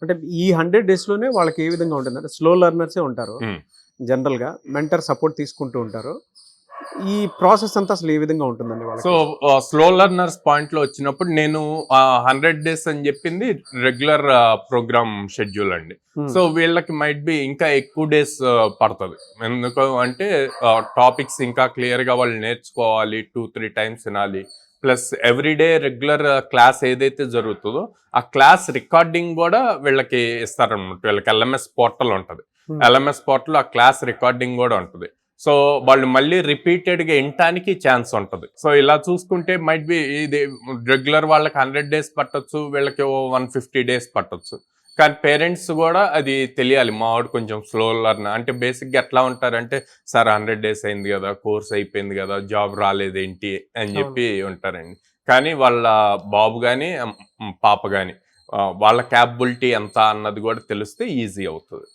అంటే ఈ 100 డేస్‌లోనే వాళ్ళకి ఏ విధంగా ఉంటుందంటే స్లో లెర్నర్సే ఉంటారు. హ్మ్. జనరల్‌గా మెంటర్ సపోర్ట్ తీసుకుంటూ ఉంటారు. ఈ ప్రాసెస్ అంతా అసలు ఏ విధంగా ఉంటుందండి సో వాళ్ళకి? స్లో లెర్నర్స్ పాయింట్ లో వచ్చినప్పుడు నేను 100 డేస్ అని చెప్పింది రెగ్యులర్ ప్రోగ్రామ్ షెడ్యూల్ అండి. హ్మ్. సో వీళ్ళకి మైట్ బి ఇంకా ఎక్కువ డేస్ పడుతుంది. ఎందుకు అంటే టాపిక్స్ ఇంకా క్లియర్ గా వాళ్ళు నేర్చుకోవాలి, 2-3 టైమ్స్ వినాలి. ప్లస్ ఎవ్రీడే రెగ్యులర్ క్లాస్ ఏదైతే జరుగుతుందో ఆ క్లాస్ రికార్డింగ్ కూడా వీళ్ళకి ఇస్తారనమాట. వీళ్ళకి ఎల్ఎంఎస్ పోర్టల్ ఉంటుంది. హ్మ్. ఎల్ఎంఎస్ పోర్టల్ ఆ క్లాస్ రికార్డింగ్ కూడా ఉంటుంది. సో వాళ్ళు మళ్ళీ రిపీటెడ్గా వినటానికి ఛాన్స్ ఉంటుంది. సో ఇలా చూసుకుంటే మైట్ బి ఇది రెగ్యులర్ వాళ్ళకి 100 డేస్ పట్టొచ్చు, వీళ్ళకి 150 డేస్ పట్టొచ్చు. కానీ పేరెంట్స్ కూడా అది తెలియాలి. మావాడు కొంచెం స్లో లర్నర్ అంటే బేసిక్గా ఎట్లా ఉంటారంటే, సార్ 100 డేస్ అయింది కదా, కోర్స్ అయిపోయింది కదా, జాబ్ రాలేదేంటి అని చెప్పి ఉంటారండి. కానీ వాళ్ళ బాబు కానీ పాప కానీ వాళ్ళ క్యాపబిలిటీ ఎంత అన్నది కూడా తెలిస్తే ఈజీ అవుతుంది.